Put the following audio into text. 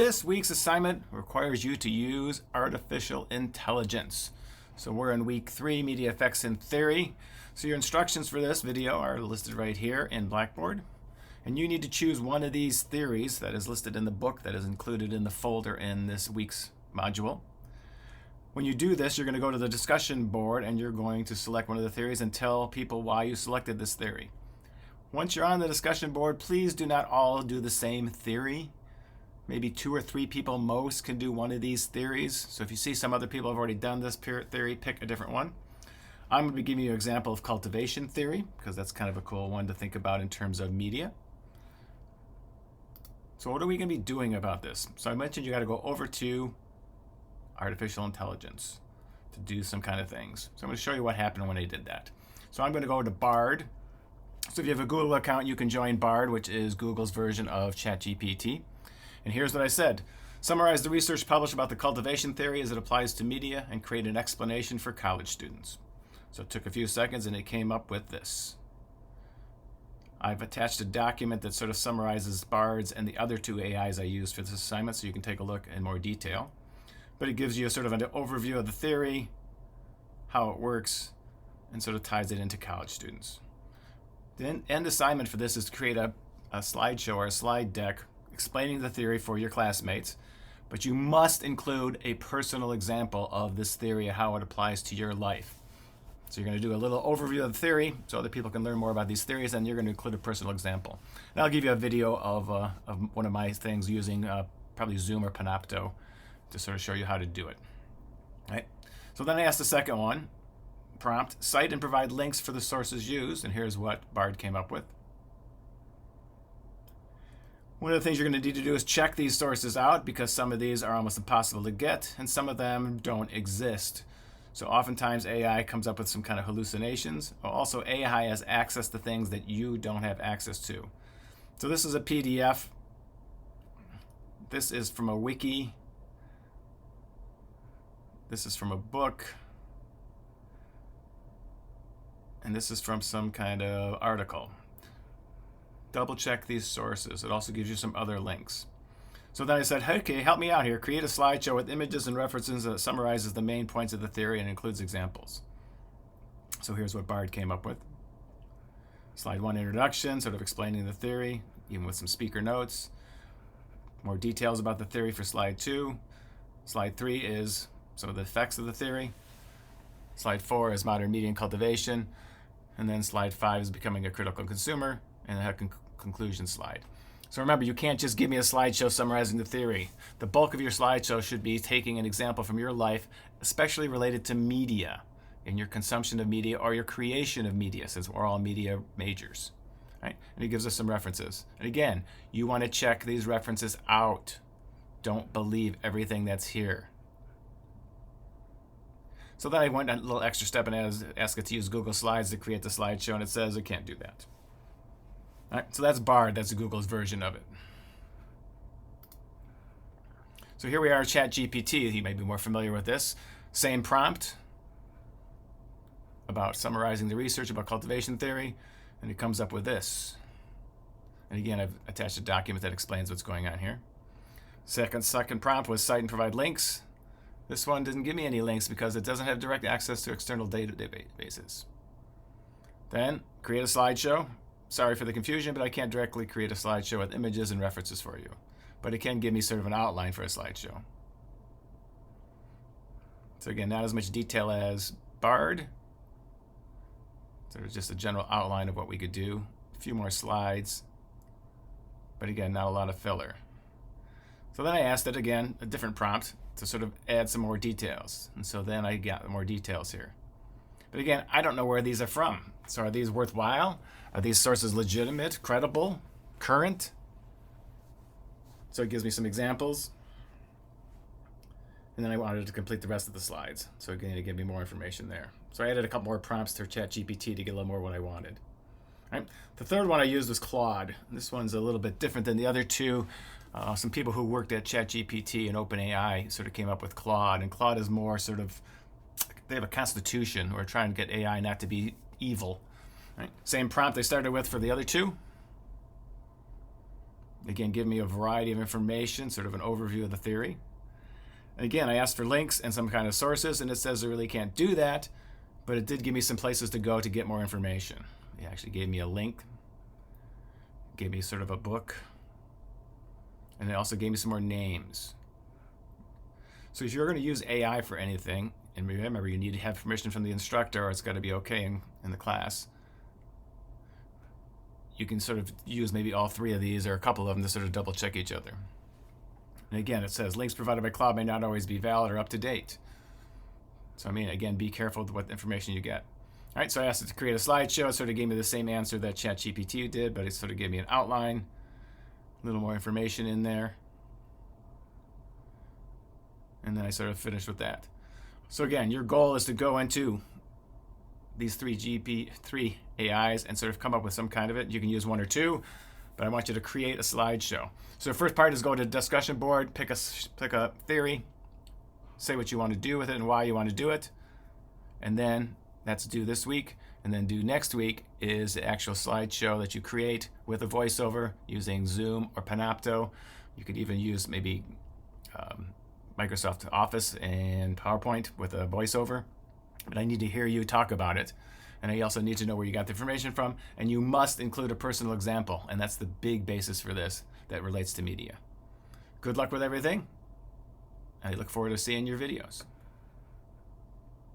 This week's assignment requires you to use artificial intelligence. So we're in week 3, media effects in theory. So your instructions for this video are listed right here in Blackboard. And you need to choose one of these theories that is listed in the book that is included in the folder in this week's module. When you do this, you're going to go to the discussion board and you're going to select one of the theories and tell people why you selected this theory. Once you're on the discussion board, please do not all do the same theory. Maybe 2 or 3 people most can do one of these theories. So if you see some other people have already done this theory, pick a different one. I'm going to be giving you an example of cultivation theory because that's kind of a cool one to think about in terms of media. So what are we going to be doing about this? So I mentioned you got to go over to artificial intelligence to do some kind of things. So I'm going to show you what happened when I did that. So I'm going to go to Bard. So if you have a Google account, you can join Bard, which is Google's version of ChatGPT. And here's what I said. Summarize the research published about the cultivation theory as it applies to media and create an explanation for college students. So it took a few seconds and it came up with this. I've attached a document that sort of summarizes Bard's and the other 2 AIs I used for this assignment so you can take a look in more detail. But it gives you sort of an overview of the theory, how it works, and sort of ties it into college students. The end assignment for this is to create a slideshow or a slide deck explaining the theory for your classmates, but you must include a personal example of this theory and how it applies to your life. So you're going to do a little overview of the theory so other people can learn more about these theories, and you're going to include a personal example. And I'll give you a video of one of my things using probably Zoom or Panopto to sort of show you how to do it. All right. So then I asked the second one, prompt, cite and provide links for the sources used, and here's what Bard came up with. One of the things you're going to need to do is check these sources out because some of these are almost impossible to get and some of them don't exist. So oftentimes AI comes up with some kind of hallucinations. Also, AI has access to things that you don't have access to. So this is a PDF. This is from a wiki. This is from a book. And this is from some kind of article. Double check these sources. It also gives you some other links. So then I said, hey, okay, help me out here. Create a slideshow with images and references that summarizes the main points of the theory and includes examples. So here's what Bard came up with. Slide 1, introduction, sort of explaining the theory, even with some speaker notes. More details about the theory for slide 2. Slide 3 is some of the effects of the theory. Slide 4 is modern media and cultivation. And then slide 5 is becoming a critical consumer. And a conclusion slide. So remember, you can't just give me a slideshow summarizing the theory. The bulk of your slideshow should be taking an example from your life, especially related to media, in your consumption of media or your creation of media, since we're all media majors. Right? And it gives us some references. And again, you want to check these references out. Don't believe everything that's here. So then I went a little extra step and asked it to use Google Slides to create the slideshow, and it says it can't do that. All right, so that's Bard. That's Google's version of it. So here we are, ChatGPT. You may be more familiar with this. Same prompt about summarizing the research about cultivation theory, and it comes up with this. And again, I've attached a document that explains what's going on here. Second prompt was cite and provide links. This one didn't give me any links because it doesn't have direct access to external databases. Then create a slideshow. Sorry for the confusion, but I can't directly create a slideshow with images and references for you. But it can give me sort of an outline for a slideshow. So again, not as much detail as Bard. So it's just a general outline of what we could do. A few more slides. But again, not a lot of filler. So then I asked it again, a different prompt, to sort of add some more details. And so then I got more details here. But again, I don't know where these are from. So are these worthwhile? Are these sources legitimate, credible, current? So it gives me some examples. And then I wanted to complete the rest of the slides. So again, it gave me more information there. So I added a couple more prompts to ChatGPT to get a little more what I wanted. All right. The third one I used was Claude. This one's a little bit different than the other 2. Some people who worked at ChatGPT and OpenAI sort of came up with Claude. And Claude is more sort of, they have a constitution. We're trying to get AI not to be evil. Right? Same prompt they started with for the other 2. Again, give me a variety of information, sort of an overview of the theory. And again, I asked for links and some kind of sources, and it says it really can't do that, but it did give me some places to go to get more information. It actually gave me a link, gave me sort of a book, and it also gave me some more names. So if you're going to use AI for anything, and remember, you need to have permission from the instructor, or it's got to be okay in the class, you can sort of use maybe all three of these or a couple of them to sort of double check each other. And again, it says links provided by cloud may not always be valid or up to date. So I mean, again, be careful with what information you get. All right, so I asked it to create a slideshow. It sort of gave me the same answer that ChatGPT did, but it sort of gave me an outline, a little more information in there. And then I sort of finished with that. So again, your goal is to go into these three AIs and sort of come up with some kind of it. You can use one or two, but I want you to create a slideshow. So the first part is go to the discussion board, pick a theory, say what you want to do with it and why you want to do it, and then that's due this week. And then due next week is the actual slideshow that you create with a voiceover using Zoom or Panopto. You could even use maybe Microsoft Office and PowerPoint with a voiceover. But I need to hear you talk about it. And I also need to know where you got the information from. And you must include a personal example. And that's the big basis for this that relates to media. Good luck with everything. I look forward to seeing your videos.